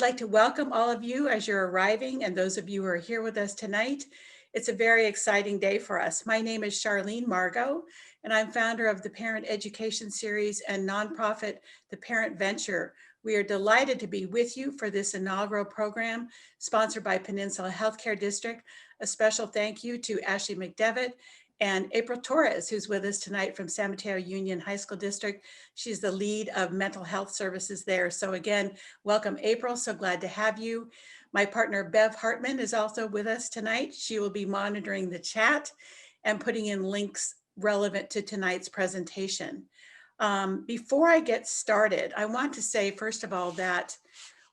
I'd like to welcome all of you as you're arriving and those of you who are here with us tonight. It's a very exciting day for us. My name is Charlene Margot, and I'm founder of the Parent Education Series and nonprofit, The Parent Venture. We are delighted to be with you for this inaugural program sponsored by Peninsula Health Care District. A special thank you to Ashley McDevitt and April Torres, who's with us tonight from San Mateo Union High School District. She's the lead of mental health services there. So again, welcome April, so glad to have you. My partner Bev Hartman is also with us tonight. She will be monitoring the chat and putting in links relevant to tonight's presentation. Before I get started, I want to say, first of all, that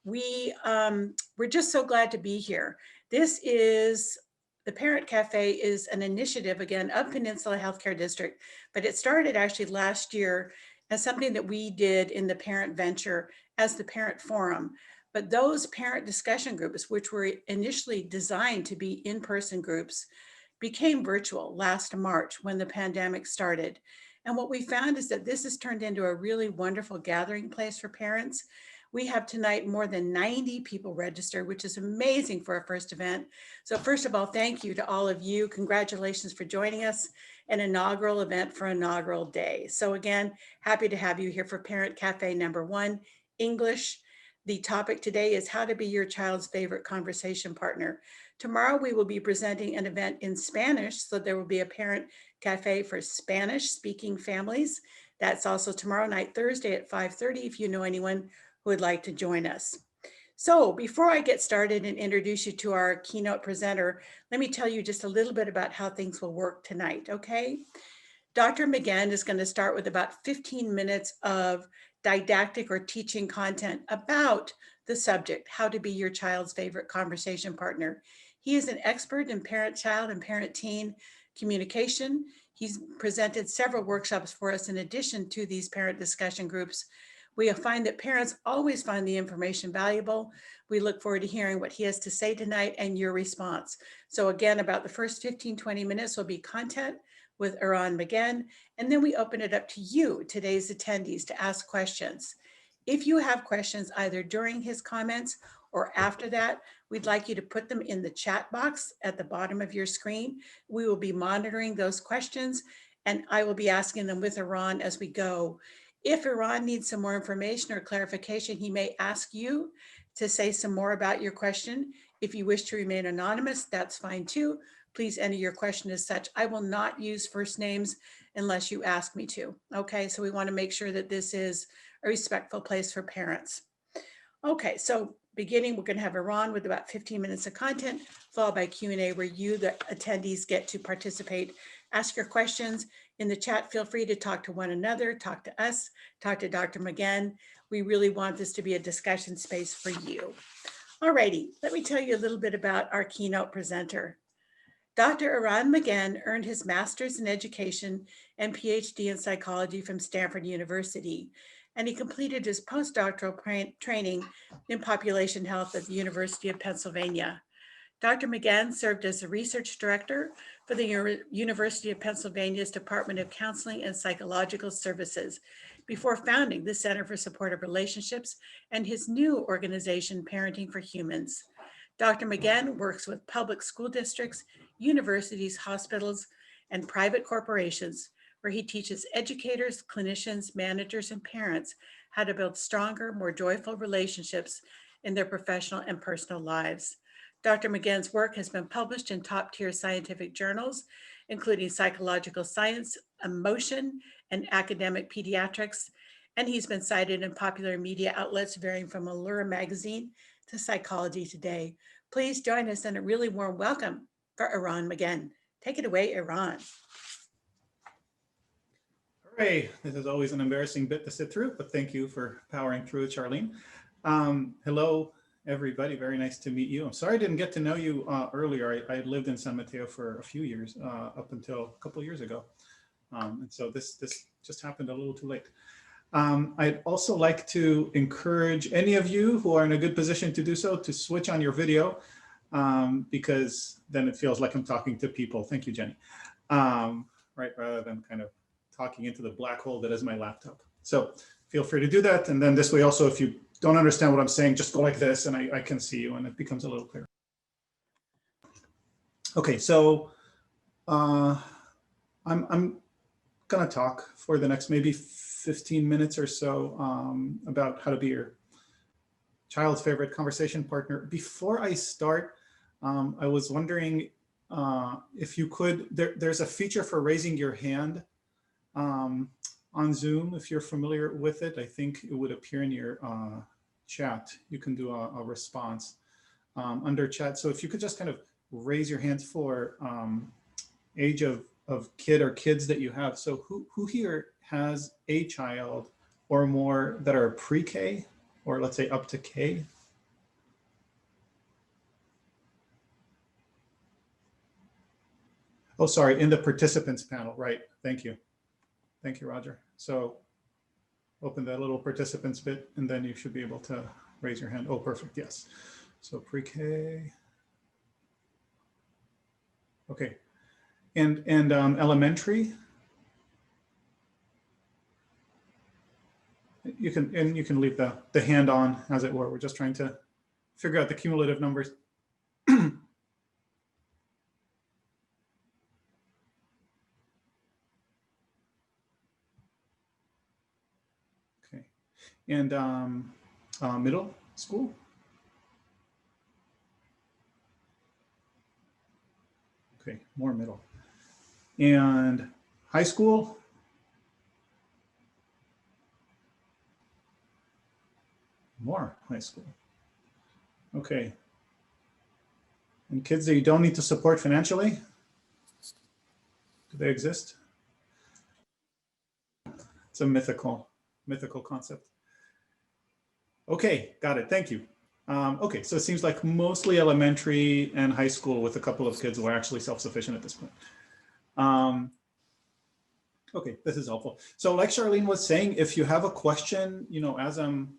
we're just so glad to be here. The Parent Café is an initiative, again, of Peninsula Healthcare District, but it started actually last year as something that we did in the Parent Venture as the Parent Forum. But those parent discussion groups, which were initially designed to be in-person groups, became virtual last March when the pandemic started. And what we found is that this has turned into a really wonderful gathering place for parents. We have tonight more than 90 people registered, which is amazing for our first event. So first of all, thank you to all of you. Congratulations for joining us, an inaugural event for inaugural day. So again, happy to have you here for Parent Cafe #1, English. The topic today is how to be your child's favorite conversation partner. Tomorrow we will be presenting an event in Spanish, so there will be a Parent Cafe for Spanish speaking families. That's also tomorrow night, Thursday at 5:30, if you know anyone who would like to join us. So before I get started and introduce you to our keynote presenter, let me tell you just a little bit about how things will work tonight, okay? Dr. Magen is going to start with about 15 minutes of didactic or teaching content about the subject, how to be your child's favorite conversation partner. He is an expert in parent-child and parent-teen communication. He's presented several workshops for us in addition to these parent discussion groups. We find that parents always find the information valuable. We look forward to hearing what he has to say tonight and your response. So again, about the first 15-20 minutes will be content with Eran Magen, and then we open it up to you, today's attendees, to ask questions. If you have questions either during his comments or after that, we'd like you to put them in the chat box at the bottom of your screen. We will be monitoring those questions, and I will be asking them with Eran as we go. If Eran needs some more information or clarification, he may ask you to say some more about your question. If you wish to remain anonymous, that's fine too. Please enter your question as such. I will not use first names unless you ask me to. Okay, so we want to make sure that this is a respectful place for parents. Okay, so beginning, we're going to have Eran with about 15 minutes of content, followed by Q&A where you, the attendees, get to participate. Ask your questions in the chat. Feel free to talk to one another, talk to us, talk to Dr. Magen. We really want this to be a discussion space for you. Alrighty, let me tell you a little bit about our keynote presenter. Dr. Eran Magen earned his master's in education and PhD in psychology from Stanford University, and he completed his postdoctoral training in population health at the University of Pennsylvania. Dr. Magen served as the research director for the University of Pennsylvania's Department of Counseling and Psychological Services before founding the Center for Supportive Relationships and his new organization, Parenting for Humans. Dr. Magen works with public school districts, universities, hospitals, and private corporations, where he teaches educators, clinicians, managers, and parents how to build stronger, more joyful relationships in their professional and personal lives. Dr. Magen's work has been published in top-tier scientific journals, including Psychological Science, Emotion, and Academic Pediatrics, and he's been cited in popular media outlets varying from Allure magazine to Psychology Today. Please join us in a really warm welcome for Eran Magen. Take it away, Eran. Hooray, this is always an embarrassing bit to sit through, but thank you for powering through it, Charlene. Hello, everybody. Very nice to meet you. I'm sorry I didn't get to know you earlier. I lived in San Mateo for a few years, up until a couple of years ago. And so this just happened a little too late. I'd also like to encourage any of you who are in a good position to do so to switch on your video, because then it feels like I'm talking to people. Thank you, Jenny. Right, rather than kind of talking into the black hole that is my laptop. So feel free to do that. And then this way also, if you don't understand what I'm saying, just go like this and I can see you and it becomes a little clearer. Okay, so I'm gonna talk for the next maybe 15 minutes or so about how to be your child's favorite conversation partner. Before I start, I was wondering if you could, there's a feature for raising your hand on Zoom. If you're familiar with it, I think it would appear in your chat. You can do a response under chat. So if you could just kind of raise your hands for age of kid or kids that you have. So who here has a child or more that are pre-K, or let's say up to K? Oh, sorry, in the participants panel, right? Thank you. Thank you, Roger. So open that little participants bit and then you should be able to raise your hand. Oh, perfect, yes. So pre-K. Okay, and elementary? You can leave the hand on, as it were. We're just trying to figure out the cumulative numbers. Okay, and middle school? Okay, more middle. And high school? More high school. Okay. And kids that you don't need to support financially? Do they exist? It's a mythical concept. Okay, got it. Thank you. Okay, so it seems like mostly elementary and high school with a couple of kids who are actually self-sufficient at this point. Okay, this is helpful. So like Charlene was saying, if you have a question, as I'm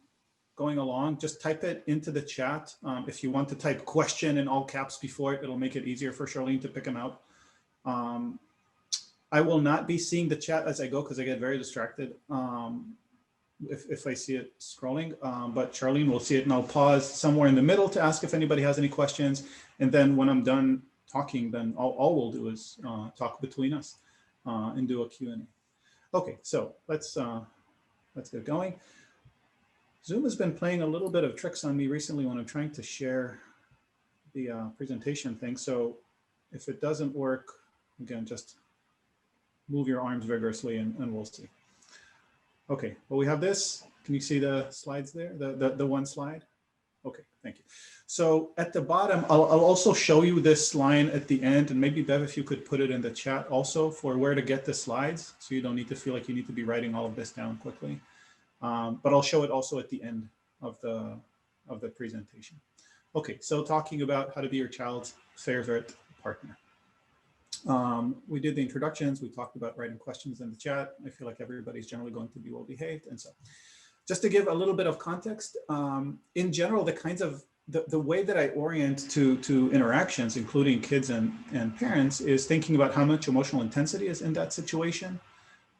going along, just type it into the chat. If you want to type question in all caps before it, it'll make it easier for Charlene to pick them out. I will not be seeing the chat as I go because I get very distracted if I see it scrolling, but Charlene will see it and I'll pause somewhere in the middle to ask if anybody has any questions. And then when I'm done talking, then all we'll do is talk between us and do a Q&A. Okay, so let's get going. Zoom has been playing a little bit of tricks on me recently when I'm trying to share the presentation thing. So if it doesn't work, again, just move your arms vigorously and we'll see. Okay, well, we have this. Can you see the slides there? The one slide? Okay, thank you. So at the bottom, I'll also show you this line at the end, and maybe Bev, if you could put it in the chat also for where to get the slides, so you don't need to feel like you need to be writing all of this down quickly. But I'll show it also at the end of the presentation. Okay, so talking about how to be your child's favorite partner. We did the introductions. We talked about writing questions in the chat. I feel like everybody's generally going to be well behaved. And so just to give a little bit of context, in general, the kinds of the way that I orient to interactions, including kids and parents, is thinking about how much emotional intensity is in that situation,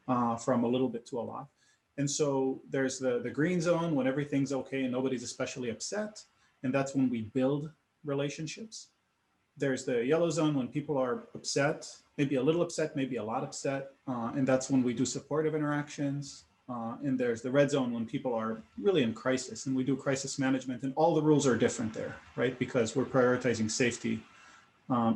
from a little bit to a lot. And so there's the green zone when everything's okay and nobody's especially upset. And that's when we build relationships. There's the yellow zone when people are upset, maybe a little upset, maybe a lot upset. And that's when we do supportive interactions. And there's the red zone when people are really in crisis and we do crisis management, and all the rules are different there, right? Because we're prioritizing safety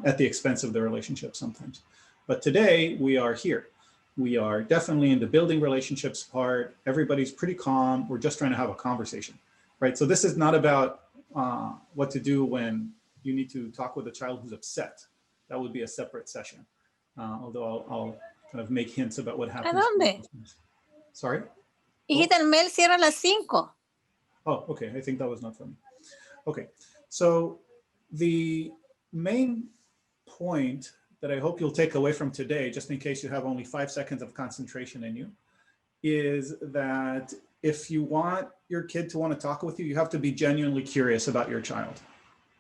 at the expense of the relationship sometimes. But today we are here. We are definitely in the building relationships part. Everybody's pretty calm. We're just trying to have a conversation, right? So this is not about what to do when you need to talk with a child who's upset. That would be a separate session. Although I'll kind of make hints about what happens. ¿A dónde? Sorry? Hijita, el mail cierra a las 5. Oh, okay. I think that was not for me. Okay. So the main point that I hope you'll take away from today, just in case you have only 5 seconds of concentration in you, is that if you want your kid to want to talk with you, you have to be genuinely curious about your child,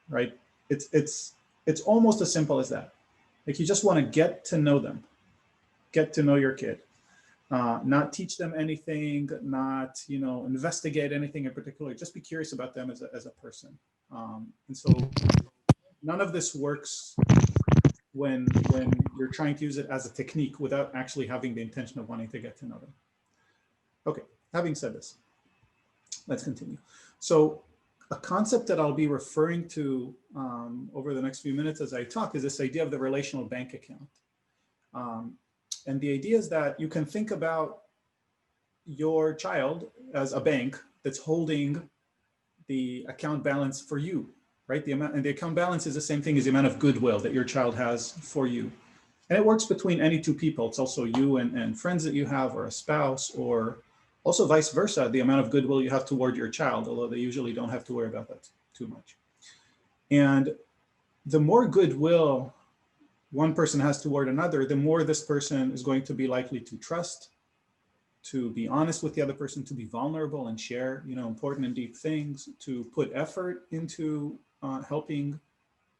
right? It's almost as simple as that. Like, you just want to get to know them, get to know your kid. not teach them anything, not, investigate anything in particular. Just be curious about them as a person. And so none of this works when you're trying to use it as a technique without actually having the intention of wanting to get to know them. Okay, having said this, let's continue. So a concept that I'll be referring to over the next few minutes as I talk is this idea of the relational bank account. And the idea is that you can think about your child as a bank that's holding the account balance for you, right? And the account balance is the same thing as the amount of goodwill that your child has for you. And it works between any two people. It's also you and friends that you have, or a spouse, or also vice versa, the amount of goodwill you have toward your child, although they usually don't have to worry about that too much. And the more goodwill one person has toward another, the more this person is going to be likely to trust, to be honest with the other person, to be vulnerable and share, important and deep things, to put effort into helping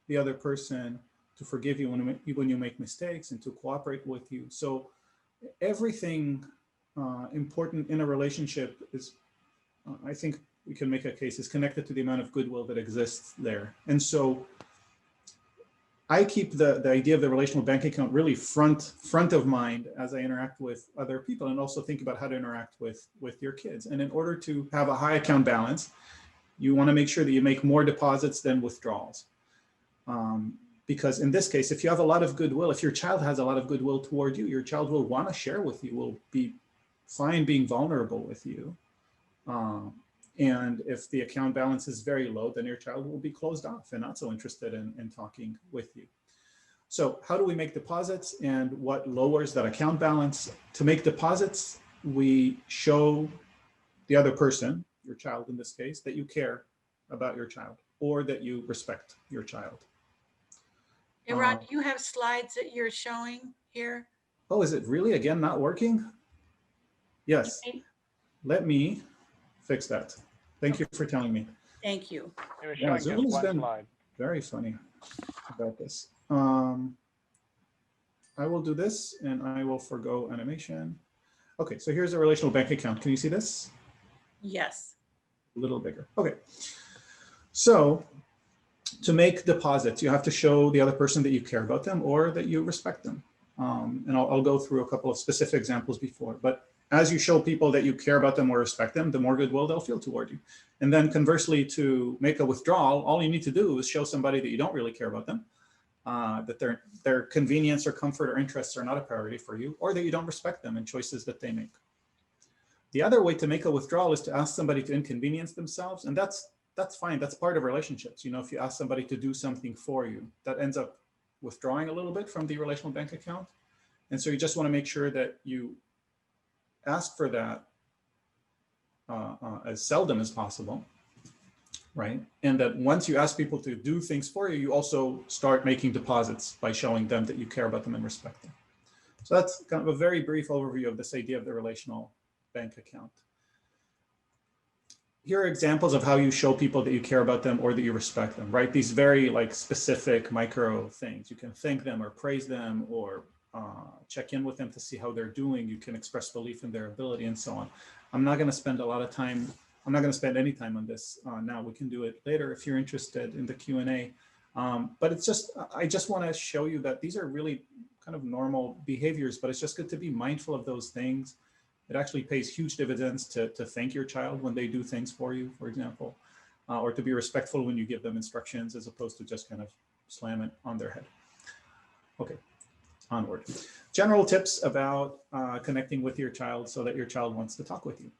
the other person, to forgive you when you make mistakes, and to cooperate with you. So everything important in a relationship is, I think we can make a case, is connected to the amount of goodwill that exists there. And so I keep the idea of the relational bank account really front of mind as I interact with other people, and also think about how to interact with your kids. And in order to have a high account balance, you want to make sure that you make more deposits than withdrawals. Because in this case, if you have a lot of goodwill, if your child has a lot of goodwill toward you, your child will want to share with you, will be fine being vulnerable with you. And if the account balance is very low, then your child will be closed off and not so interested in talking with you. So how do we make deposits, and what lowers that account balance? To make deposits, we show the other person, your child in this case, that you care about your child, or that you respect your child. Eran, do you have slides that you're showing here? Oh, is it really again not working? Yes. Let me fix that. Thank you for telling me. Thank you. Yeah, Zoom has been very funny about this. I will do this, and I will forgo animation. Okay, so here's a relational bank account. Can you see this? Yes. A little bigger. Okay. So to make deposits, you have to show the other person that you care about them, or that you respect them. And I'll go through a couple of specific examples before, but as you show people that you care about them or respect them, the more goodwill they'll feel toward you. And then conversely, to make a withdrawal, all you need to do is show somebody that you don't really care about them, that their convenience or comfort or interests are not a priority for you, or that you don't respect them and choices that they make. The other way to make a withdrawal is to ask somebody to inconvenience themselves. And that's fine. That's part of relationships. If you ask somebody to do something for you, that ends up withdrawing a little bit from the relational bank account. And so you just want to make sure that you ask for that as seldom as possible, right? And that once you ask people to do things for you, you also start making deposits by showing them that you care about them and respect them. So that's kind of a very brief overview of this idea of the relational bank account. Here are examples of how you show people that you care about them or that you respect them, right? These very specific micro things. You can thank them or praise them, or check in with them to see how they're doing. You can express belief in their ability, and so on. I'm not going to spend a lot of time. I'm not going to spend any time on this now. We can do it later if you're interested in the Q&A. But I just want to show you that these are really kind of normal behaviors, but it's just good to be mindful of those things. It actually pays huge dividends to thank your child when they do things for you, for example, or to be respectful when you give them instructions, as opposed to just kind of slam it on their head. Okay. Onward. General tips about connecting with your child so that your child wants to talk with you.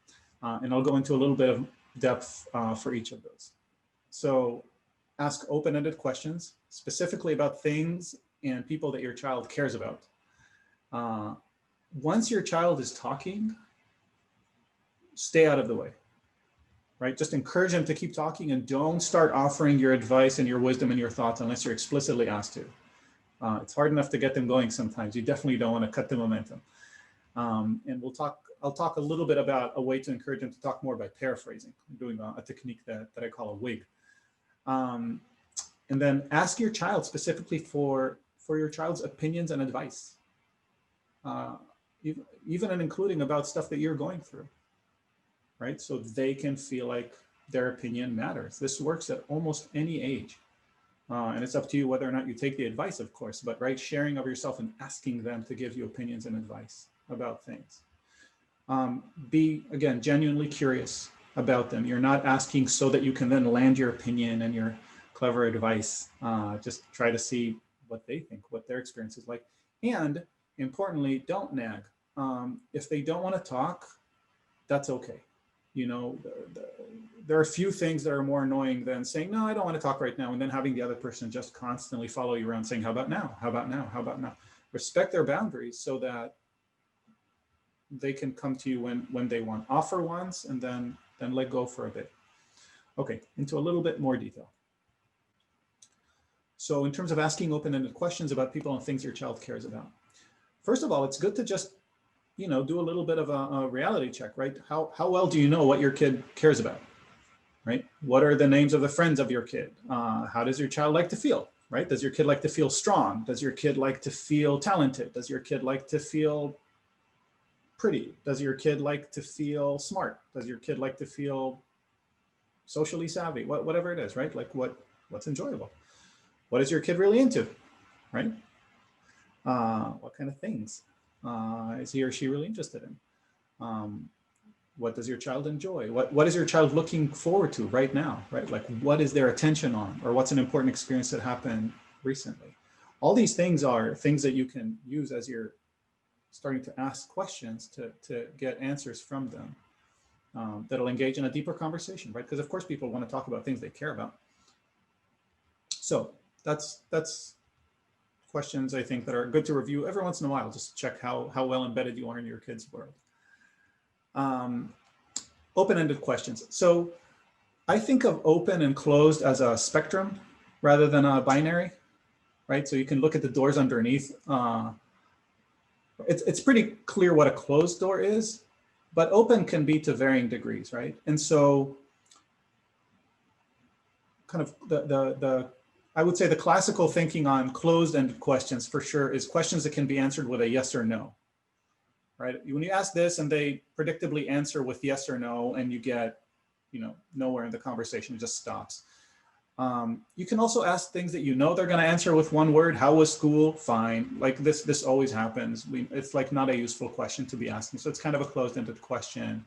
And I'll go into a little bit of depth for each of those. So ask open-ended questions, specifically about things and people that your child cares about. Once your child is talking, stay out of the way, right? Just encourage them to keep talking, and don't start offering your advice and your wisdom and your thoughts unless you're explicitly asked to. It's hard enough to get them going sometimes. You definitely don't want to cut the momentum. And I'll talk a little bit about a way to encourage them to talk more by paraphrasing. I'm doing a technique that I call a wig. And then ask your child specifically for your child's opinions and advice. even and including about stuff that you're going through, right? So they can feel like their opinion matters. This works at almost any age. And it's up to you whether or not you take the advice, of course, but right, sharing of yourself and asking them to give you opinions and advice about things. Be, again, genuinely curious about them. You're not asking so that you can then land your opinion and your clever advice. Just try to see what they think, what their experience is like. And importantly, don't nag. If they don't want to talk, that's okay. You know, there are a few things that are more annoying than saying, no, I don't want to talk right now. And then having the other person just constantly follow you around saying, how about now? How about now? How about now? Respect their boundaries so that they can come to you when they want. Offer once and then let go for a bit. Okay, into a little bit more detail. So in terms of asking open-ended questions about people and things your child cares about. First of all, it's good to just, you know, do a little bit of a reality check, right? How well do you know what your kid cares about, right? What are the names of the friends of your kid? How does your child like to feel, right? Does your kid like to feel strong? Does your kid like to feel talented? Does your kid like to feel pretty? Does your kid like to feel smart? Does your kid like to feel socially savvy? Whatever it is, right? Like what's enjoyable? What is your kid really into, right? What kind of things is he or she really interested in? What does your child enjoy? What is your child looking forward to right now, right? Like what is their attention on, or what's an important experience that happened recently? All these things are things that you can use as you're starting to ask questions to get answers from them that'll engage in a deeper conversation, right? Because of course people want to talk about things they care about. So that's questions I think that are good to review every once in a while, just to check how well embedded you are in your kid's world. Open-ended questions. So I think of open and closed as a spectrum rather than a binary, right? So you can look at the doors underneath. It's pretty clear what a closed door is, but open can be to varying degrees, right? And so kind of I would say the classical thinking on closed-ended questions for sure is questions that can be answered with a yes or no, right? When you ask this and they predictably answer with yes or no, and you get, you know, nowhere in the conversation, it just stops. You can also ask things that you know they're going to answer with one word. How was school? Fine. Like this always happens. It's like not a useful question to be asking. So it's kind of a closed-ended question.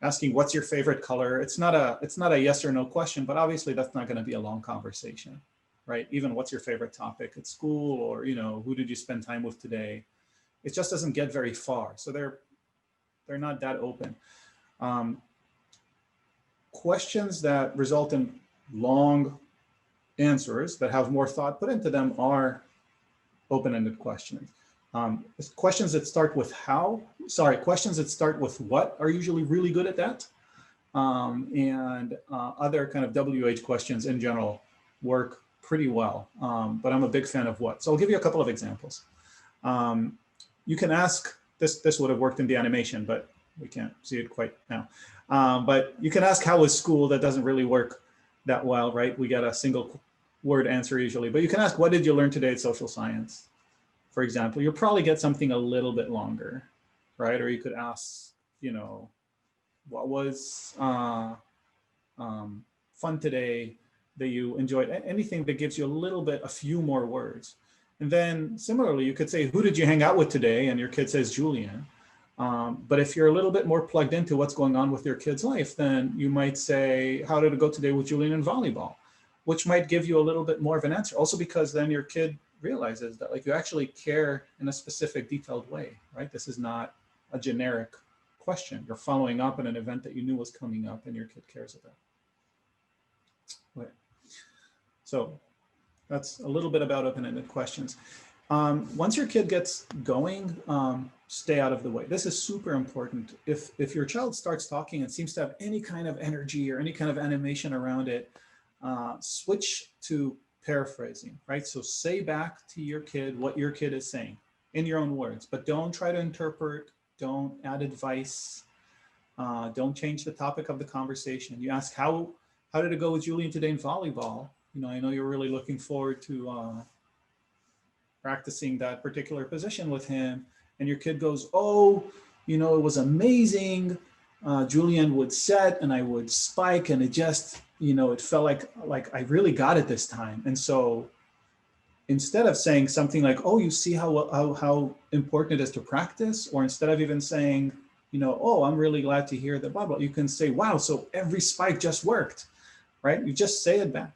Asking what's your favorite color? It's not a yes or no question, but obviously that's not going to be a long conversation, right? Even what's your favorite topic at school, or, you know, who did you spend time with today? It just doesn't get very far. So they're not that open. Questions that result in long answers that have more thought put into them are open-ended questions. Questions that start with questions that start with what are usually really good at that. And other kind of WH questions in general work pretty well, but I'm a big fan of what. So I'll give you a couple of examples. You can ask, this would have worked in the animation, but we can't see it quite now. But you can ask how was school. That doesn't really work that well, right? We get a single word answer usually, but you can ask, what did you learn today at social science? For example, you'll probably get something a little bit longer, right? Or you could ask, you know, what was fun today that you enjoyed? Anything that gives you a few more words. And then similarly, you could say, who did you hang out with today? And your kid says, Julian. But if you're a little bit more plugged into what's going on with your kid's life, then you might say, how did it go today with Julian in volleyball? Which might give you a little bit more of an answer. Also because then your kid realizes that like you actually care in a specific detailed way, right? This is not a generic question. You're following up on an event that you knew was coming up and your kid cares about. Right. So that's a little bit about open-ended questions. Once your kid gets going, stay out of the way. This is super important. If your child starts talking and seems to have any kind of energy or any kind of animation around it, switch to paraphrasing, right? So say back to your kid what your kid is saying in your own words, but don't try to interpret, don't add advice, don't change the topic of the conversation. You ask, how did it go with Julian today in volleyball? You know, I know you're really looking forward to practicing that particular position with him. and your kid goes, oh, you know, it was amazing. Julian would set and I would spike, and it just, you know, it felt like I really got it this time. And so instead of saying something like, oh, you see how important it is to practice, or instead of even saying, you know, oh, I'm really glad to hear that, blah, blah, you can say, wow, so every spike just worked, right? You just say it back.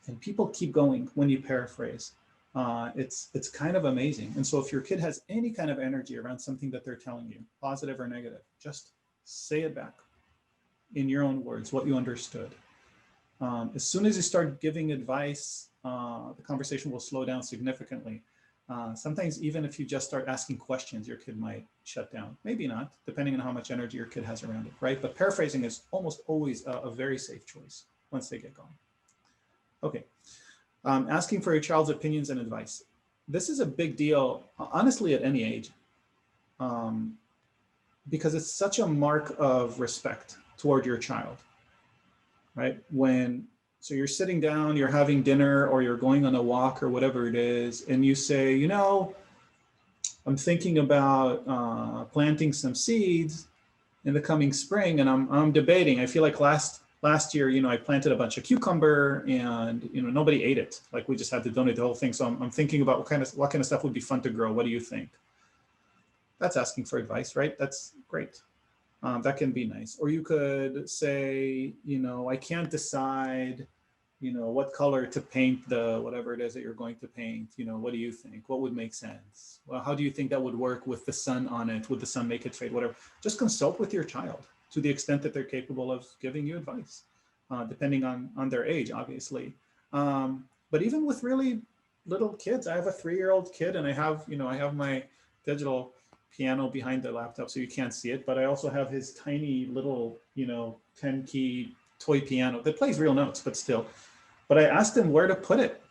And people keep going when you paraphrase. It's kind of amazing. And so if your kid has any kind of energy around something that they're telling you, positive or negative, just say it back in your own words, what you understood. As soon as you start giving advice, the conversation will slow down significantly. Sometimes even if you just start asking questions, your kid might shut down. Maybe not, depending on how much energy your kid has around it, right? But paraphrasing is almost always a very safe choice once they get going. Okay, asking for your child's opinions and advice. This is a big deal, honestly, at any age, because it's such a mark of respect toward your child, right? So you're sitting down, you're having dinner, or you're going on a walk or whatever it is, and you say, you know, I'm thinking about planting some seeds in the coming spring, and I'm debating. I feel like last year, you know, I planted a bunch of cucumber, and you know, nobody ate it. Like, we just had to donate the whole thing. So I'm thinking about what kind of stuff would be fun to grow. What do you think? That's asking for advice, right? That's great. That can be nice. Or you could say, you know, I can't decide, you know, what color to paint the whatever it is that you're going to paint. You know, what do you think? What would make sense? Well, how do you think that would work with the sun on it? Would the sun make it fade? Whatever. Just consult with your child to the extent that they're capable of giving you advice, depending on their age, obviously. But even with really little kids, I have a 3-year-old kid, and I have my digital piano behind the laptop, so you can't see it, but I also have his tiny little, you know, 10-key toy piano that plays real notes, but still. But I asked him where to put it.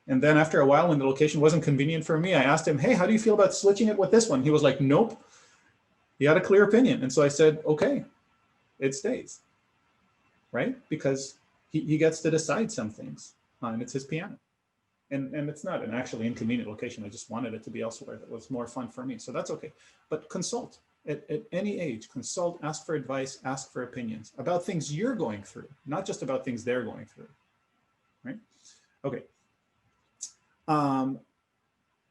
And then after a while, when the location wasn't convenient for me, I asked him, hey, how do you feel about switching it with this one? He was like, nope. He had a clear opinion. And so I said, okay, it stays, right? Because he gets to decide some things, and it's his piano. And it's not an actually inconvenient location. I just wanted it to be elsewhere. That was more fun for me. So that's okay. But consult at any age. Consult, ask for advice, ask for opinions about things you're going through, not just about things they're going through, right? Okay.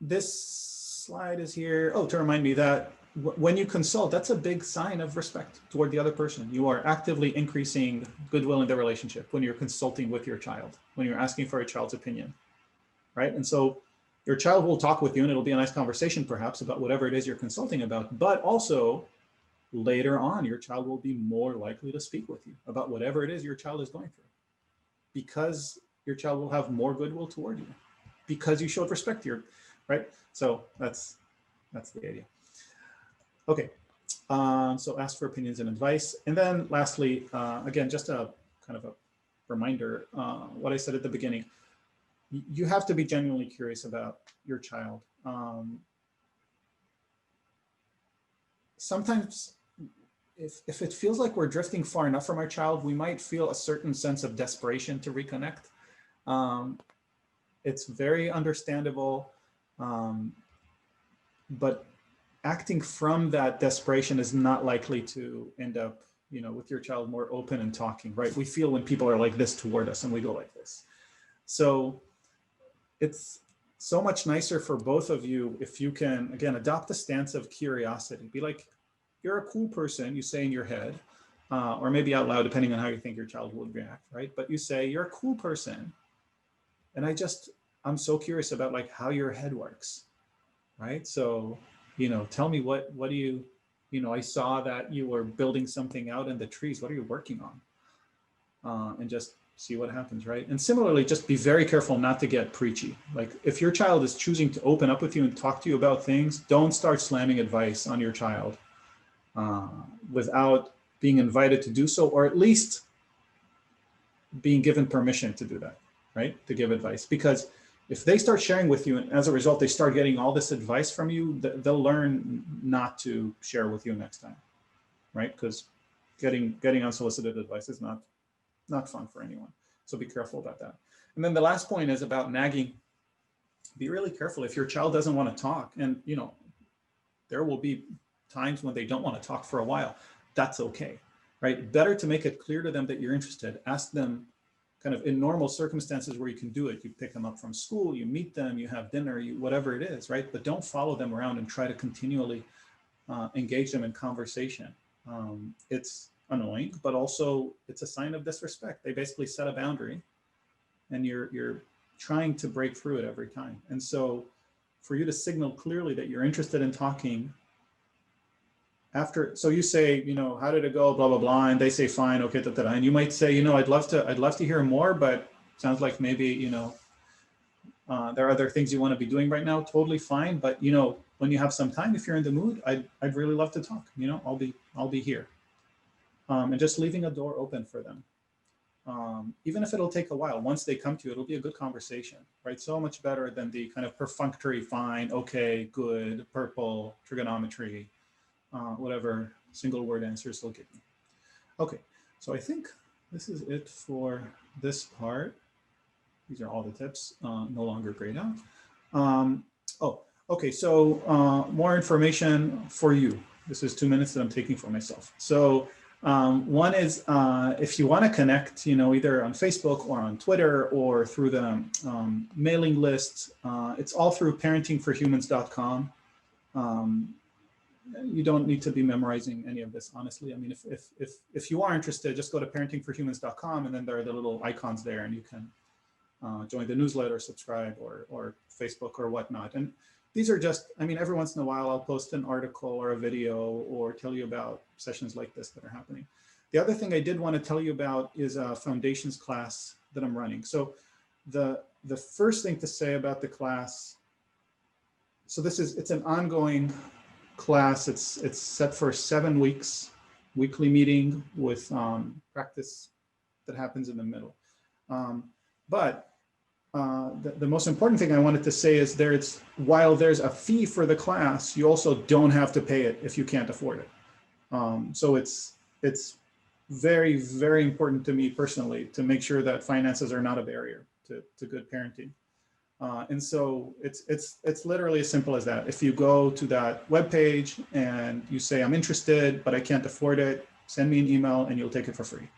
This slide is here. Oh, to remind me that when you consult, that's a big sign of respect toward the other person. You are actively increasing goodwill in the relationship when you're consulting with your child, when you're asking for a child's opinion. Right? And so your child will talk with you, and it'll be a nice conversation perhaps about whatever it is you're consulting about, but also later on, your child will be more likely to speak with you about whatever it is your child is going through, because your child will have more goodwill toward you because you showed respect to right? So that's the idea. Okay, so ask for opinions and advice. And then lastly, again, just a kind of a reminder, what I said at the beginning, you have to be genuinely curious about your child. Sometimes if it feels like we're drifting far enough from our child, we might feel a certain sense of desperation to reconnect. It's very understandable, but acting from that desperation is not likely to end up, you know, with your child more open and talking, right? We feel when people are like this toward us and we go like this. So it's so much nicer for both of you if you can, again, adopt the stance of curiosity. Be like, you're a cool person, you say in your head, or maybe out loud, depending on how you think your child would react, right? But you say, you're a cool person. And I'm so curious about like how your head works, right? So, you know, tell me what do you know, I saw that you were building something out in the trees. What are you working on? And just see what happens, right? And similarly, just be very careful not to get preachy. Like if your child is choosing to open up with you and talk to you about things, don't start slamming advice on your child without being invited to do so, or at least being given permission to do that, right? To give advice. Because if they start sharing with you and as a result, they start getting all this advice from you, they'll learn not to share with you next time, right? Because getting unsolicited advice is not fun for anyone. So be careful about that. And then the last point is about nagging. Be really careful if your child doesn't want to talk. And, you know, there will be times when they don't want to talk for a while. That's okay, right? Better to make it clear to them that you're interested. Ask them kind of in normal circumstances where you can do it. You pick them up from school, you meet them, you have dinner, whatever it is, right? But don't follow them around and try to continually engage them in conversation. It's annoying, but also it's a sign of disrespect. They basically set a boundary and you're trying to break through it every time. And so for you to signal clearly that you're interested in talking after, so you say, you know, how did it go, blah, blah, blah, and they say, fine, okay, da, da, da. And you might say, you know, I'd love to hear more, but sounds like maybe, you know, there are other things you want to be doing right now, totally fine. But, you know, when you have some time, if you're in the mood, I'd really love to talk, you know, I'll be here. And just leaving a door open for them. Even if it'll take a while, once they come to you, it'll be a good conversation, right? So much better than the kind of perfunctory, fine, okay, good, purple, trigonometry, whatever single word answers they'll give you. Okay, so I think this is it for this part. These are all the tips, no longer grayed out. Oh, okay, so more information for you. This is 2 minutes that I'm taking for myself. So one is if you want to connect, you know, either on Facebook or on Twitter or through the mailing list, it's all through parentingforhumans.com. You don't need to be memorizing any of this, honestly. I mean, if you are interested, just go to parentingforhumans.com, and then there are the little icons there, and you can join the newsletter, subscribe, or Facebook or whatnot. And these are just, I mean, every once in a while, I'll post an article or a video or tell you about sessions like this that are happening. The other thing I did want to tell you about is a foundations class that I'm running. So the first thing to say about the class, so it's an ongoing class. It's set for 7 weeks, weekly meeting with practice that happens in the middle. But the most important thing I wanted to say is while there's a fee for the class, you also don't have to pay it if you can't afford it. So it's very, very important to me personally to make sure that finances are not a barrier to good parenting. And so it's literally as simple as that. If you go to that webpage and you say, I'm interested, but I can't afford it, send me an email and you'll take it for free.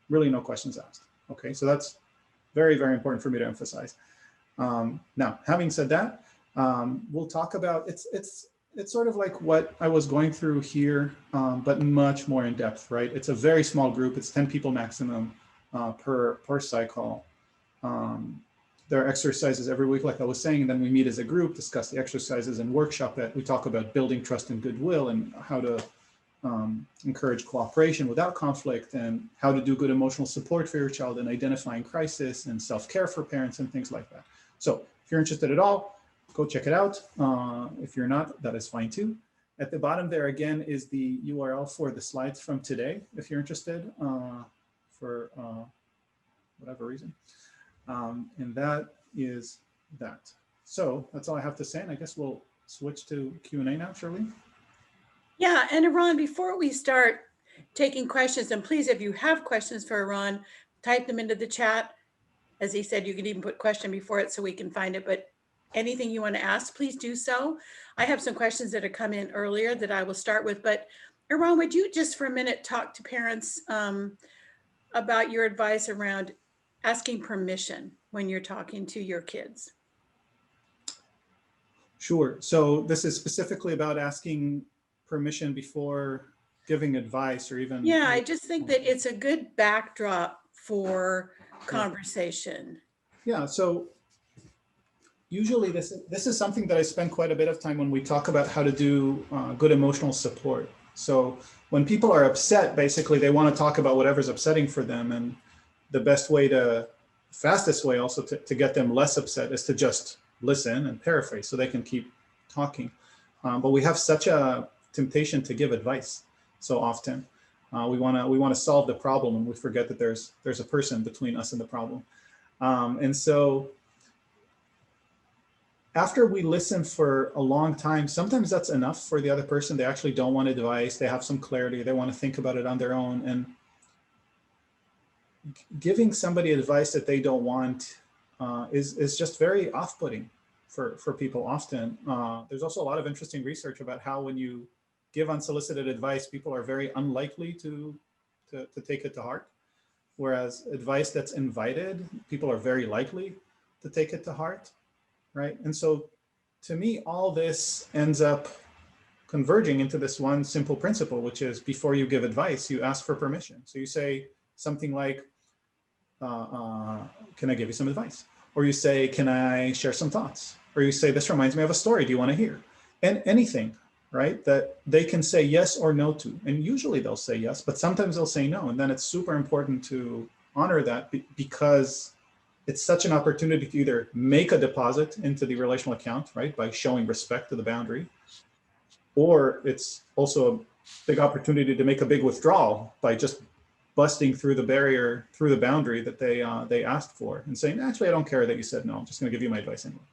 Really no questions asked. Okay, so that's very, very important for me to emphasize. Now, having said that, we'll talk about, it's sort of like what I was going through here, but much more in depth, right? It's a very small group. It's 10 people maximum per cycle. There are exercises every week, like I was saying, and then we meet as a group, discuss the exercises and workshop that we talk about building trust and goodwill and how to encourage cooperation without conflict and how to do good emotional support for your child and identifying crisis and self-care for parents and things like that. So if you're interested at all, go check it out. If you're not, that is fine too. At the bottom there again is the URL for the slides from today, if you're interested for whatever reason. And that is that. So that's all I have to say. And I guess we'll switch to Q&A now, Charlene. Yeah, and Eran, before we start taking questions, and please, if you have questions for Eran, type them into the chat. As he said, you can even put question before it so we can find it, but anything you want to ask, please do so. I have some questions that have come in earlier that I will start with, but Eran, would you just for a minute talk to parents about your advice around asking permission when you're talking to your kids? Sure. So this is specifically about asking permission before giving advice or even. Yeah, I just think that it's a good backdrop for conversation. Yeah, so usually this is something that I spend quite a bit of time when we talk about how to do good emotional support. So when people are upset, basically they want to talk about whatever's upsetting for them, and the fastest way also to get them less upset is to just listen and paraphrase so they can keep talking. But we have such a temptation to give advice so often. We want to solve the problem, and we forget that there's a person between us and the problem. And so after we listen for a long time, sometimes that's enough for the other person. They actually don't want advice. They have some clarity. They want to think about it on their own. And giving somebody advice that they don't want is just very off-putting. for people often. There's also a lot of interesting research about how when you give unsolicited advice, people are very unlikely to take it to heart. Whereas advice that's invited, people are very likely to take it to heart, right? And so to me, all this ends up converging into this one simple principle, which is before you give advice, you ask for permission. So you say something like, can I give you some advice? Or you say, can I share some thoughts? Or you say, this reminds me of a story, do you want to hear? And anything, right, that they can say yes or no to. And usually they'll say yes, but sometimes they'll say no. And then it's super important to honor that because it's such an opportunity to either make a deposit into the relational account, right, by showing respect to the boundary, or it's also a big opportunity to make a big withdrawal by just busting through the barrier, through the boundary that they asked for, and saying, actually, I don't care that you said no. I'm just going to give you my advice anyway.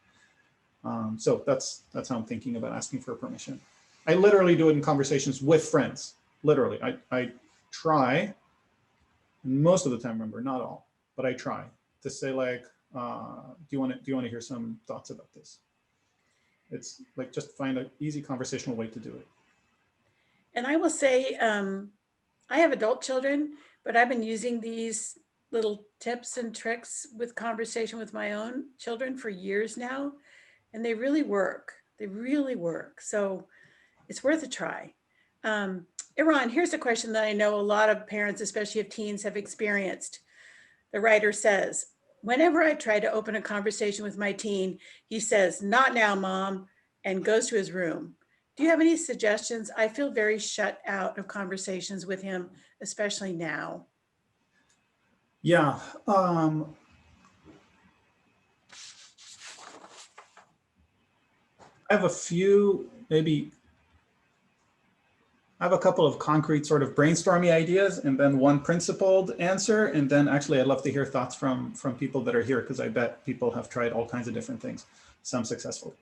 So that's how I'm thinking about asking for permission. I literally do it in conversations with friends. Literally, I try, most of the time, remember, not all, but I try to say like, do you want to hear some thoughts about this? It's like just find an easy conversational way to do it. And I will say, I have adult children, but I've been using these little tips and tricks with conversation with my own children for years now, and they really work. They really work. So it's worth a try. Eran, here's a question that I know a lot of parents, especially of teens, have experienced. The writer says, whenever I try to open a conversation with my teen, he says, not now, mom, and goes to his room. Do you have any suggestions? I feel very shut out of conversations with him, especially now. Yeah. I have a few, maybe, I have a couple of concrete sort of brainstormy ideas and then one principled answer. And then actually I'd love to hear thoughts from people that are here, because I bet people have tried all kinds of different things, some successfully.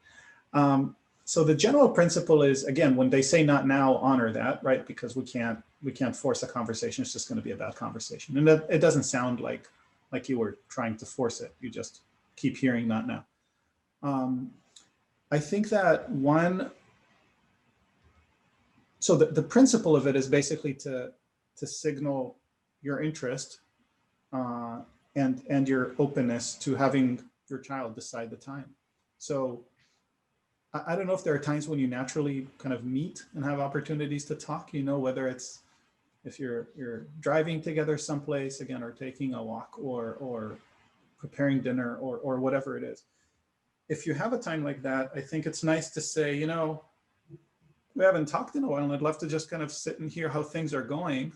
So the general principle is, again, when they say not now, honor that, right? Because we can't force a conversation. It's just going to be a bad conversation. And it doesn't sound like you were trying to force it. You just keep hearing not now. I think that so the principle of it is basically to signal your interest and your openness to having your child decide the time. So I don't know if there are times when you naturally kind of meet and have opportunities to talk, whether it's if you're driving together someplace, again, or taking a walk or preparing dinner or whatever it is. If you have a time like that, I think it's nice to say, we haven't talked in a while and I'd love to just kind of sit and hear how things are going.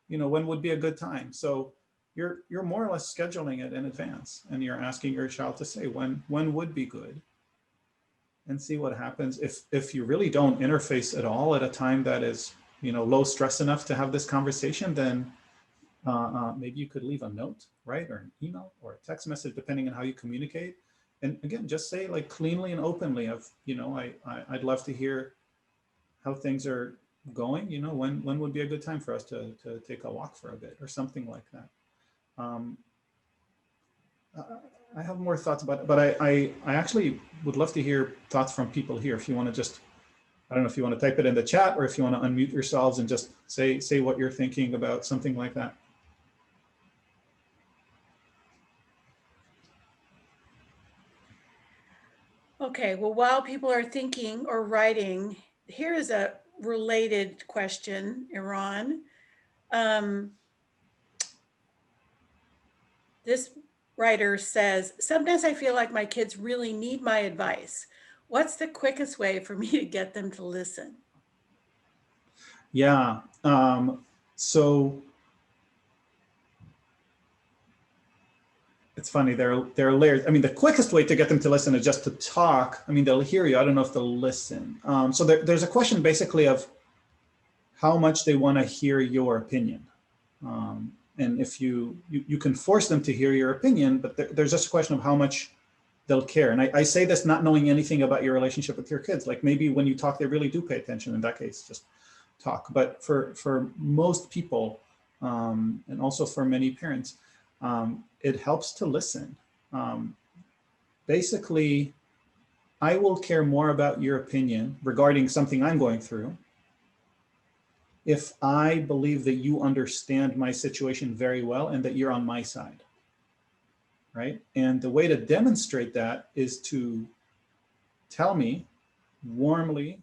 When would be a good time? So you're more or less scheduling it in advance, and you're asking your child to say when would be good, and see what happens. If you really don't interface at all at a time that is, low stress enough to have this conversation, then maybe you could leave a note, right? Or an email or a text message, depending on how you communicate. And again, just say like cleanly and openly of, I'd love to hear how things are going, when would be a good time for us to take a walk for a bit or something like that. I have more thoughts about it, but I actually would love to hear thoughts from people here. If you want to just, I don't know if you want to type it in the chat or if you want to unmute yourselves and just say what you're thinking about something like that. Okay, well, while people are thinking or writing, here is a related question, Eran. This writer says, sometimes I feel like my kids really need my advice. What's the quickest way for me to get them to listen? Yeah, so it's funny, there are layers. I mean, the quickest way to get them to listen is just to talk. I mean, they'll hear you. I don't know if they'll listen. So there's a question basically of how much they want to hear your opinion. And if you can force them to hear your opinion, but there's just a question of how much they'll care. And I say this not knowing anything about your relationship with your kids. Like maybe when you talk, they really do pay attention. In that case, just talk. But for most people, and also for many parents, it helps to listen. Basically, I will care more about your opinion regarding something I'm going through if I believe that you understand my situation very well and that you're on my side, right? And the way to demonstrate that is to tell me warmly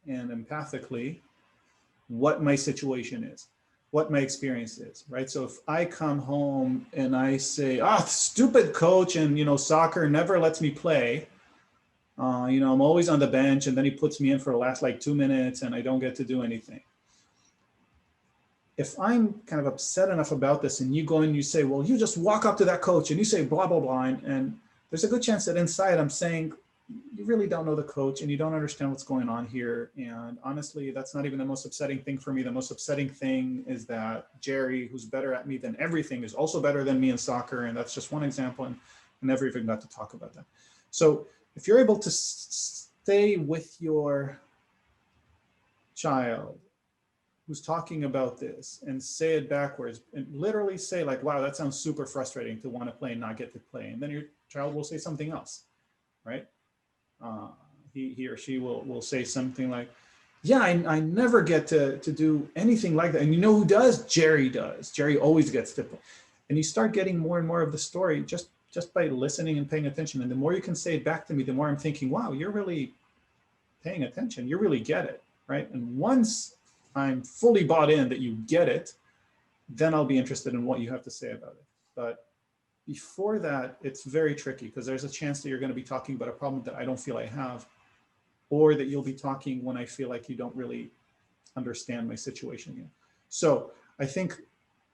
and empathically what my situation is, what my experience is, right? So if I come home and I say, stupid coach, and, soccer never lets me play, I'm always on the bench, and then he puts me in for the last like 2 minutes and I don't get to do anything. If I'm kind of upset enough about this and you go and you say, well, you just walk up to that coach and you say blah, blah, blah. And there's a good chance that inside I'm saying, you really don't know the coach and you don't understand what's going on here. And honestly, that's not even the most upsetting thing for me. The most upsetting thing is that Jerry, who's better at me than everything, is also better than me in soccer. And that's just one example. And I never even got to talk about that. So if you're able to stay with your child who's talking about this and say it backwards and literally say like, wow, that sounds super frustrating to want to play and not get to play. And then your child will say something else, right? He or she will say something like, yeah, I never get to do anything like that. And you know who does? Jerry does. Jerry always gets to play. And you start getting more and more of the story just by listening and paying attention. And the more you can say it back to me, the more I'm thinking, wow, you're really paying attention. You really get it, right? And once I'm fully bought in that you get it, then I'll be interested in what you have to say about it. But before that, it's very tricky because there's a chance that you're going to be talking about a problem that I don't feel I have, or that you'll be talking when I feel like you don't really understand my situation yet. So I think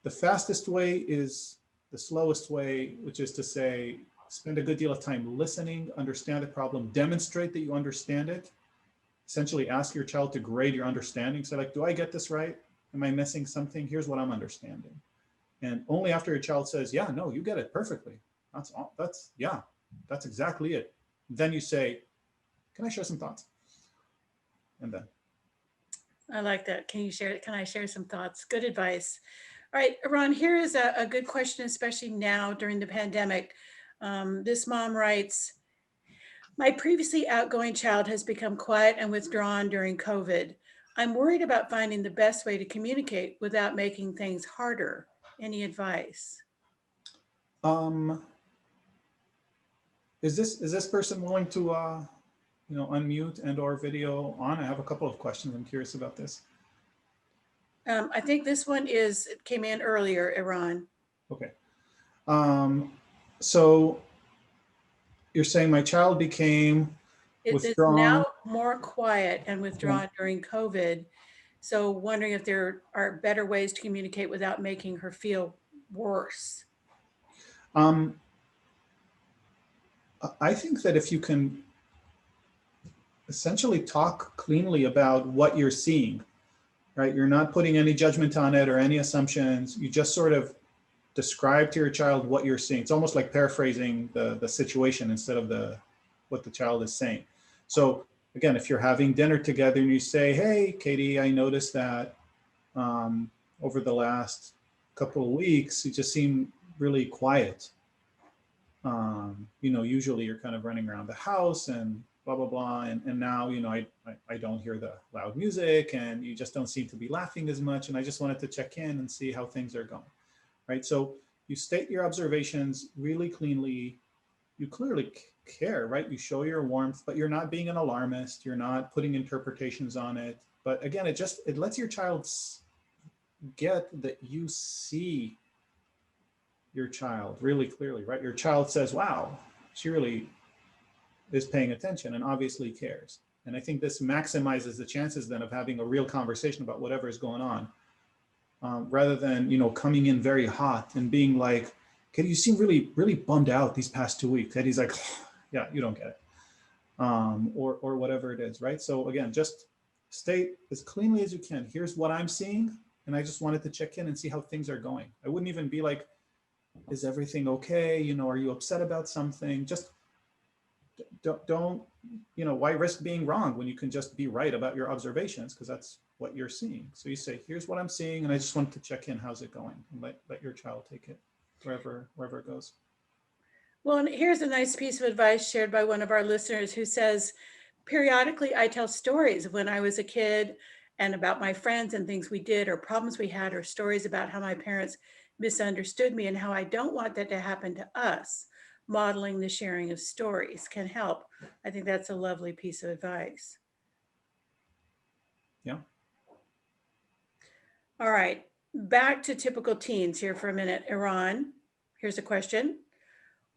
the fastest way is the slowest way, which is to say, spend a good deal of time listening, understand the problem, demonstrate that you understand it. Essentially ask your child to grade your understanding. So like, do I get this right? Am I missing something? Here's what I'm understanding. And only after your child says, yeah, no, you get it perfectly. That's exactly it. Then you say, can I share some thoughts? And then. I like that. Can I share some thoughts? Good advice. All right, Eran, here is a good question, especially now during the pandemic. This mom writes, my previously outgoing child has become quiet and withdrawn during COVID. I'm worried about finding the best way to communicate without making things harder. Any advice? Is this person willing to unmute and or video on? I have a couple of questions. I'm curious about this. I think this one came in earlier, Eran. Okay. So you're saying my child became withdrawn. Now more quiet and withdrawn during COVID. So wondering if there are better ways to communicate without making her feel worse. I think that if you can essentially talk cleanly about what you're seeing, right? You're not putting any judgment on it or any assumptions. You just sort of describe to your child what you're seeing. It's almost like paraphrasing the situation instead of what the child is saying. So again, if you're having dinner together and you say, hey, Katie, I noticed that over the last couple of weeks, you just seem really quiet. Usually you're kind of running around the house and blah, blah, blah. And now, I don't hear the loud music and you just don't seem to be laughing as much. And I just wanted to check in and see how things are going, right? So you state your observations really cleanly. You clearly care, right? You show your warmth, but you're not being an alarmist. You're not putting interpretations on it. But again, it lets your child get that you see your child really clearly, right? Your child says, wow, she really is paying attention and obviously cares. And I think this maximizes the chances then of having a real conversation about whatever is going on, rather than, coming in very hot and being like, Katie, you seem really, really bummed out these past 2 weeks. Katie's like, oh, yeah, you don't get it. Or whatever it is, right? So again, just state as cleanly as you can. Here's what I'm seeing. And I just wanted to check in and see how things are going. I wouldn't even be like, is everything okay? Are you upset about something? Just don't, why risk being wrong when you can just be right about your observations, because that's what you're seeing. So you say, here's what I'm seeing, and I just wanted to check in, how's it going? And let your child take it wherever it goes. Well, and here's a nice piece of advice shared by one of our listeners who says, periodically I tell stories of when I was a kid and about my friends and things we did or problems we had or stories about how my parents misunderstood me and how I don't want that to happen to us. Modeling the sharing of stories can help. I think that's a lovely piece of advice. Yeah. All right, back to typical teens here for a minute. Eran, here's a question.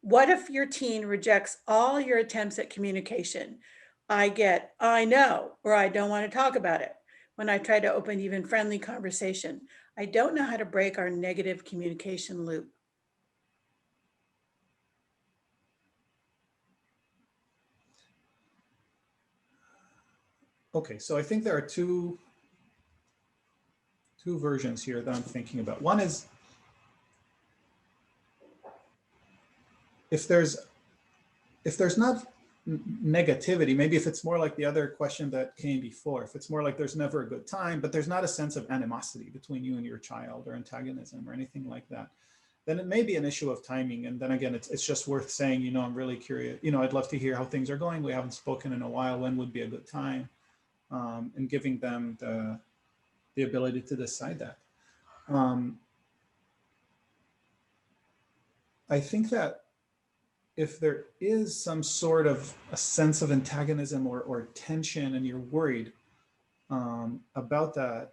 What if your teen rejects all your attempts at communication? I get, I know, or I don't want to talk about it when I try to open even friendly conversation. I don't know how to break our negative communication loop. Okay, so I think there are two versions here that I'm thinking about. One is if there's not negativity, maybe if it's more like the other question that came before, if it's more like there's never a good time, but there's not a sense of animosity between you and your child or antagonism or anything like that, then it may be an issue of timing. And then again, it's just worth saying, you know, I'm really curious, you know, I'd love to hear how things are going. We haven't spoken in a while. When would be a good time? And giving them the ability to decide that. I think that if there is some sort of a sense of antagonism or tension and you're worried about that,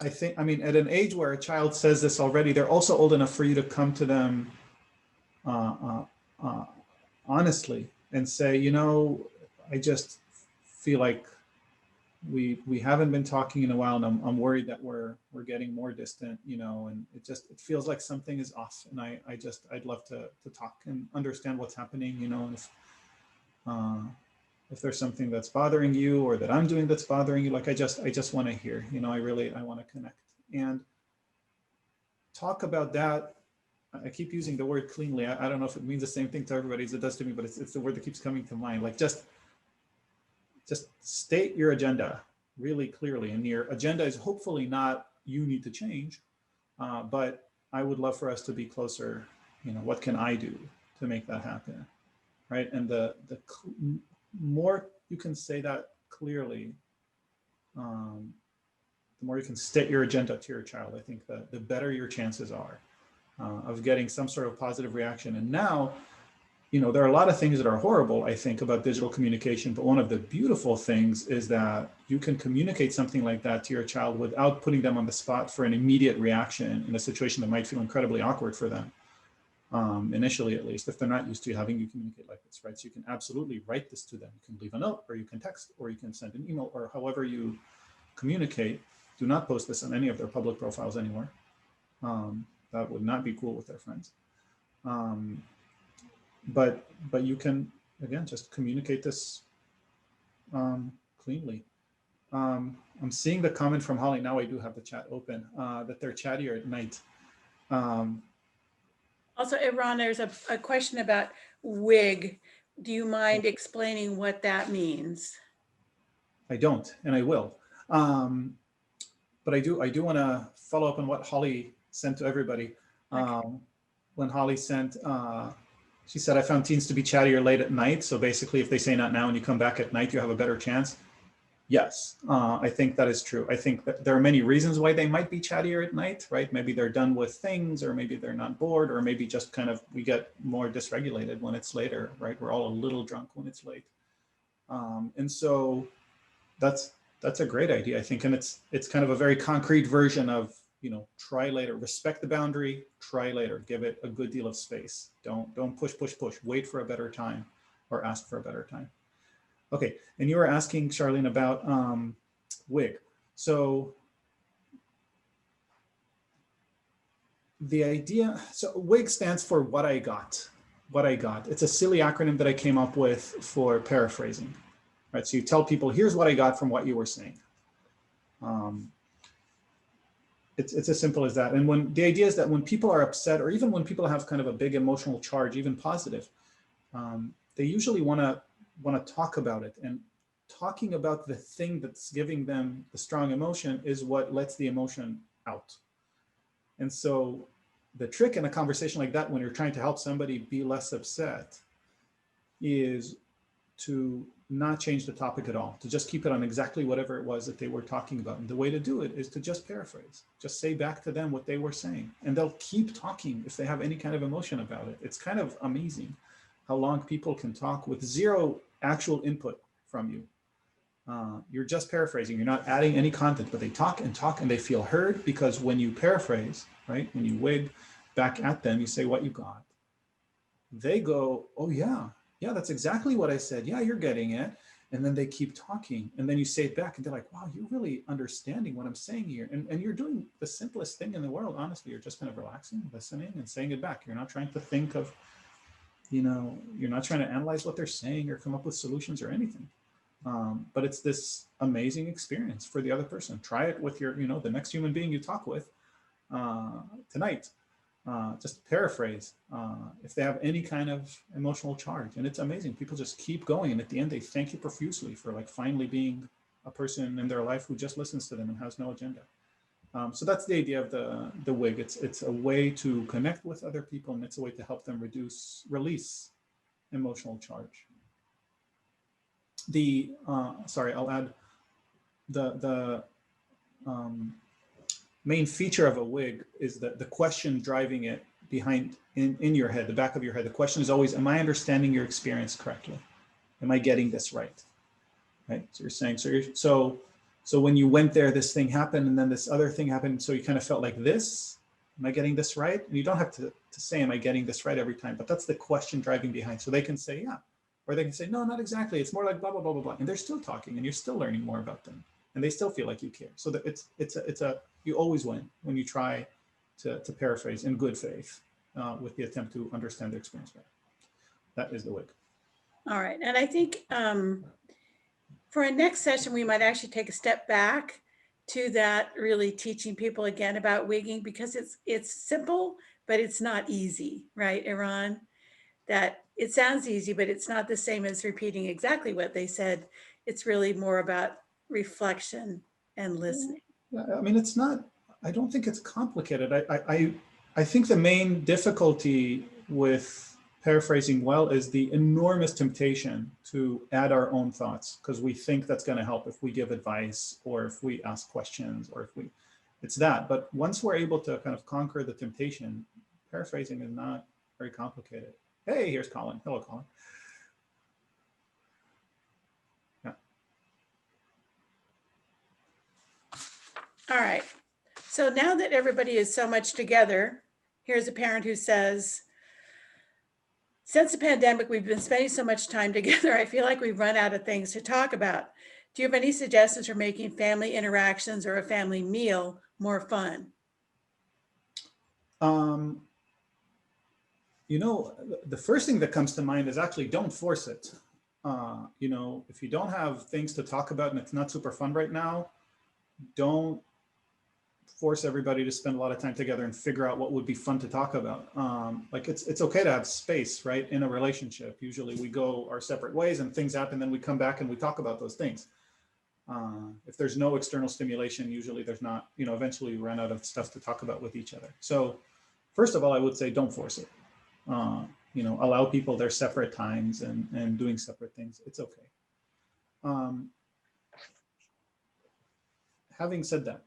I think, I mean, at an age where a child says this already, they're also old enough for you to come to them honestly and say, you know, I just feel like we haven't been talking in a while, and I'm worried that we're getting more distant, you know, and it feels like something is off, and I'd love to talk and understand what's happening, you know, and if there's something that's bothering you or that I'm doing that's bothering you, like I just want to hear, you know, I want to connect and talk about that. I keep using the word cleanly. I don't know if it means the same thing to everybody as it does to me, but it's the word that keeps coming to mind. Like just state your agenda really clearly. And your agenda is hopefully not you need to change, but I would love for us to be closer. You know, what can I do to make that happen? Right. And the more you can say that clearly, the more you can state your agenda to your child, I think the better your chances are of getting some sort of positive reaction. And now, you know, there are a lot of things that are horrible, I think, about digital communication, but one of the beautiful things is that you can communicate something like that to your child without putting them on the spot for an immediate reaction in a situation that might feel incredibly awkward for them, initially at least, if they're not used to having you communicate like this, right? So you can absolutely write this to them. You can leave a note, or you can text, or you can send an email, or however you communicate. Do not post this on any of their public profiles anywhere. That would not be cool with their friends. But you can, again, just communicate this cleanly. I'm seeing the comment from Holly. Now I do have the chat open, that they're chattier at night. Also, Eran, there's a question about wig. Do you mind explaining what that means? I don't, and I will. But I do want to follow up on what Holly sent to everybody. Okay. When Holly sent, she said, I found teens to be chattier late at night. So basically, if they say not now and you come back at night, you have a better chance. Yes, I think that is true. I think that there are many reasons why they might be chattier at night, right? Maybe they're done with things, or maybe they're not bored, or maybe just kind of we get more dysregulated when it's later, right? We're all a little drunk when it's late. And so that's a great idea, I think. And it's kind of a very concrete version of, you know, try later, respect the boundary, try later, give it a good deal of space. Don't push, wait for a better time or ask for a better time. Okay, and you were asking, Charlene, about WIG. So the idea, so WIG stands for what I got. It's a silly acronym that I came up with for paraphrasing, right? So you tell people, here's what I got from what you were saying. It's as simple as that. And when the idea is that when people are upset, or even when people have kind of a big emotional charge, even positive, they usually want to talk about it. And talking about the thing that's giving them the strong emotion is what lets the emotion out. And so the trick in a conversation like that, when you're trying to help somebody be less upset, is to not change the topic at all, to just keep it on exactly whatever it was that they were talking about. And the way to do it is to just paraphrase, just say back to them what they were saying, and they'll keep talking if they have any kind of emotion about it. It's kind of amazing how long people can talk with zero actual input from you. You're just paraphrasing, you're not adding any content, but they talk and they feel heard, because when you paraphrase, right, when you wig back at them, you say what you got, they go, oh yeah, that's exactly what I said. Yeah, you're getting it. And then they keep talking, and then you say it back and they're like, wow, you're really understanding what I'm saying here. And you're doing the simplest thing in the world. Honestly, you're just kind of relaxing, listening, and saying it back. You're not trying to think of, you're not trying to analyze what they're saying or come up with solutions or anything. But it's this amazing experience for the other person. Try it with your, the next human being you talk with tonight. Just paraphrase if they have any kind of emotional charge, and it's amazing. People just keep going, and at the end they thank you profusely for like finally being a person in their life who just listens to them and has no agenda. So that's the idea of the wig. It's a way to connect with other people, and it's a way to help them release emotional charge. I'll add the main feature of a wig is that the question driving it behind in your head, the back of your head. The question is always, am I understanding your experience correctly? Am I getting this right? Right. So you're saying, so when you went there, this thing happened, and then this other thing happened. So you kind of felt like this. Am I getting this right? And you don't have to say, am I getting this right every time? But that's the question driving behind. So they can say, yeah. Or they can say, no, not exactly. It's more like blah, blah, blah, blah, blah. And they're still talking, and you're still learning more about them. And they still feel like you care. So that you always win when you try to paraphrase in good faith with the attempt to understand their experience better. That is the wig. All right. And I think for our next session, we might actually take a step back to that, really teaching people again about wigging, because it's simple, but it's not easy, right, Eran? That it sounds easy, but it's not the same as repeating exactly what they said. It's really more about reflection and listening. I mean, it's not, I don't think it's complicated. I think the main difficulty with paraphrasing well is the enormous temptation to add our own thoughts, because we think that's going to help if we give advice or if we ask questions or if it's that. But once we're able to kind of conquer the temptation, paraphrasing is not very complicated. Hey, here's Colin. Hello, Colin. Yeah. All right. So now that everybody is so much together, here's a parent who says, since the pandemic, we've been spending so much time together, I feel like we've run out of things to talk about. Do you have any suggestions for making family interactions or a family meal more fun? The first thing that comes to mind is actually don't force it. If you don't have things to talk about and it's not super fun right now, don't force everybody to spend a lot of time together and figure out what would be fun to talk about. Like it's okay to have space, right? In a relationship, usually we go our separate ways and things happen, then we come back and we talk about those things. If there's no external stimulation, usually there's not, eventually we run out of stuff to talk about with each other. So first of all, I would say don't force it. Allow people their separate times and doing separate things. It's okay. Having said that,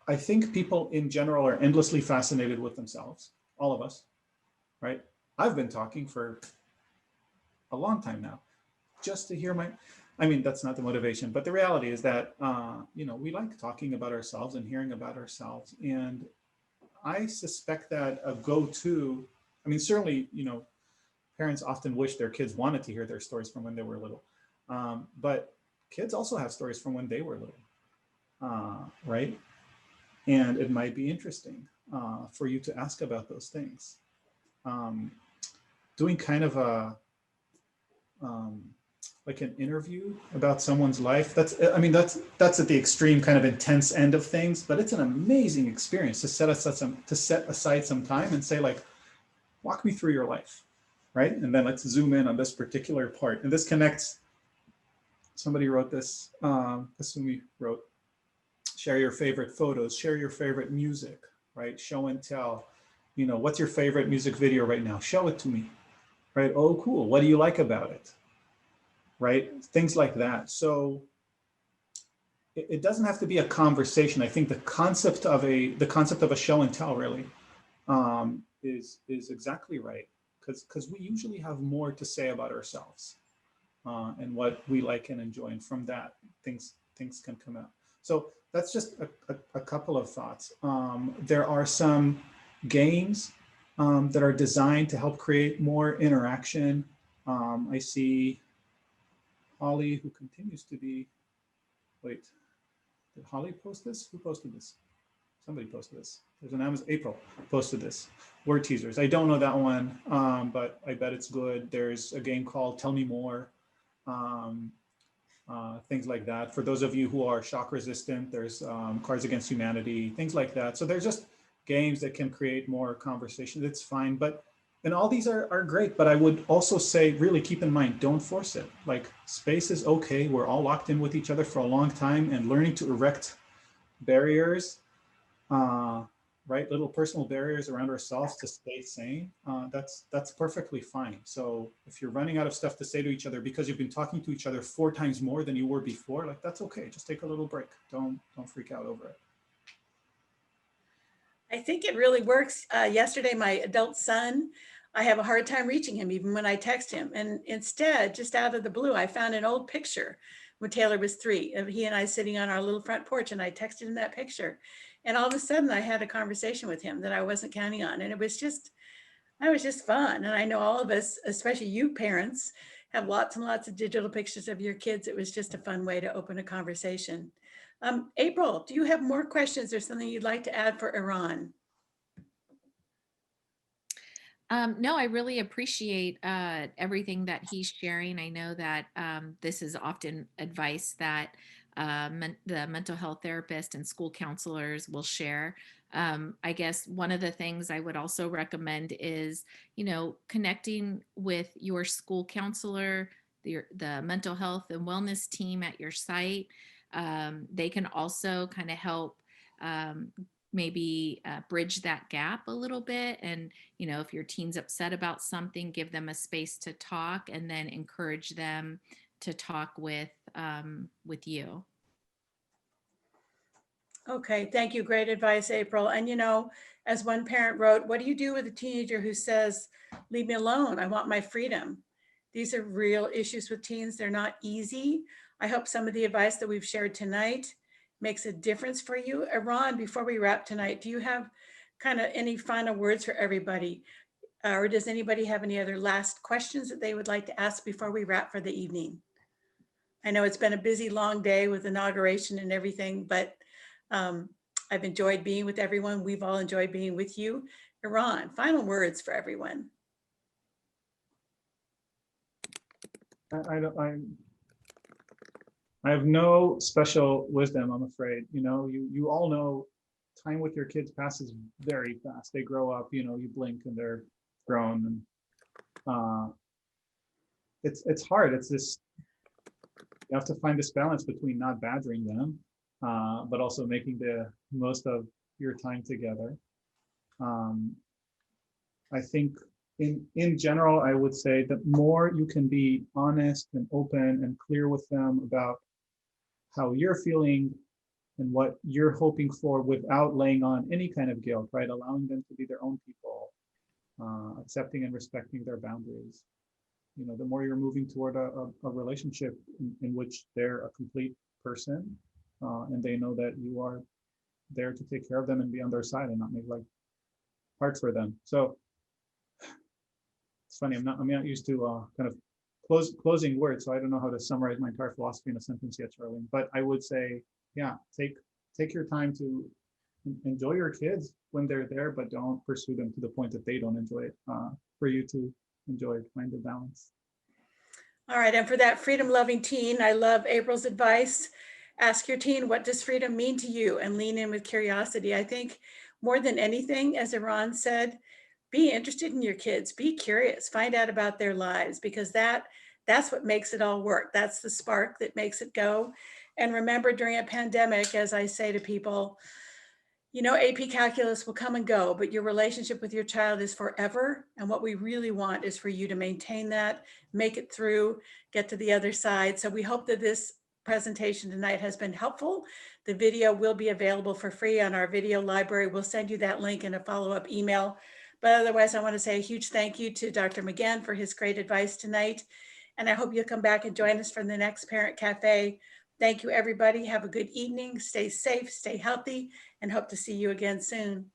I think people in general are endlessly fascinated with themselves, all of us, right? I've been talking for a long time now, just to hear that's not the motivation, but the reality is that, we like talking about ourselves and hearing about ourselves. And I suspect that a go-to, certainly, parents often wish their kids wanted to hear their stories from when they were little, but kids also have stories from when they were little, right? And it might be interesting for you to ask about those things. Doing kind of like an interview about someone's life. That's at the extreme kind of intense end of things, but it's an amazing experience to set aside some time and say, like, walk me through your life, right? And then let's zoom in on this particular part. And this connects, somebody wrote this, Kasumi wrote, share your favorite photos, share your favorite music, right? Show and tell. You know, what's your favorite music video right now? Show it to me, right? Oh, cool. What do you like about it? Right? Things like that. So it doesn't have to be a conversation. I think the concept of a show and tell really is exactly right, because we usually have more to say about ourselves and what we like and enjoy, and from that things can come out. So that's just a couple of thoughts. There are some games that are designed to help create more interaction. I see Holly, who continues to be, wait, did Holly post this? Who posted this? Somebody posted this. There's an Amazon, April posted this. Word teasers. I don't know that one, but I bet it's good. There's a game called Tell Me More. Things like that. For those of you who are shock resistant, there's Cards Against Humanity, things like that. So there's just games that can create more conversation. That's fine. And all these are great, but I would also say, really keep in mind, don't force it. Like, space is okay. We're all locked in with each other for a long time, and learning to erect barriers, right? Little personal barriers around ourselves to stay sane. That's perfectly fine. So if you're running out of stuff to say to each other because you've been talking to each other 4 times more than you were before, like, that's okay. Just take a little break. Don't freak out over it. I think it really works. Yesterday, my adult son, I have a hard time reaching him even when I text him. And instead, just out of the blue, I found an old picture when Taylor was 3 of he and I sitting on our little front porch, and I texted him that picture. And all of a sudden I had a conversation with him that I wasn't counting on. And it was just fun. And I know all of us, especially you parents, have lots and lots of digital pictures of your kids. It was just a fun way to open a conversation. April, do you have more questions or something you'd like to add for Eran? No, I really appreciate everything that he's sharing. I know that this is often advice that the mental health therapist and school counselors will share. I guess one of the things I would also recommend is, connecting with your school counselor, the mental health and wellness team at your site. They can also kind of help maybe bridge that gap a little bit. And, if your teen's upset about something, give them a space to talk, and then encourage them to talk with you. Okay, thank you. Great advice, April. And as one parent wrote, what do you do with a teenager who says, leave me alone, I want my freedom? These are real issues with teens. They're not easy. I hope some of the advice that we've shared tonight makes a difference for you. Eran, before we wrap tonight, do you have kind of any final words for everybody? Or does anybody have any other last questions that they would like to ask before we wrap for the evening? I know it's been a busy, long day with inauguration and everything, but I've enjoyed being with everyone. We've all enjoyed being with you. Eran, final words for everyone. I have no special wisdom, I'm afraid. You all know time with your kids passes very fast. They grow up, you blink and they're grown. And it's hard. It's this, you have to find this balance between not badgering them, but also making the most of your time together. I think in general, I would say that more you can be honest and open and clear with them about how you're feeling and what you're hoping for without laying on any kind of guilt, right? Allowing them to be their own people, accepting and respecting their boundaries. The more you're moving toward a relationship in which they're a complete person, and they know that you are there to take care of them and be on their side and not make life hard for them. So it's funny, I'm not used to kind of closing words, so I don't know how to summarize my entire philosophy in a sentence yet, Charlene. But I would say, yeah, take your time to enjoy your kids when they're there, but don't pursue them to the point that they don't enjoy it. For you to enjoy it, find the balance. All right, and for that freedom-loving teen, I love April's advice. Ask your teen, what does freedom mean to you? And lean in with curiosity. I think more than anything, as Eran said, be interested in your kids, be curious, find out about their lives, because that's what makes it all work. That's the spark that makes it go. And remember, during a pandemic, as I say to people, You know, AP Calculus will come and go, but your relationship with your child is forever. And what we really want is for you to maintain that, make it through, get to the other side. So we hope that this presentation tonight has been helpful. The video will be available for free on our video library. We'll send you that link in a follow-up email. But otherwise, I want to say a huge thank you to Dr. Magen for his great advice tonight. And I hope you'll come back and join us for the next Parent Cafe. Thank you, everybody. Have a good evening. Stay safe, stay healthy, and hope to see you again soon.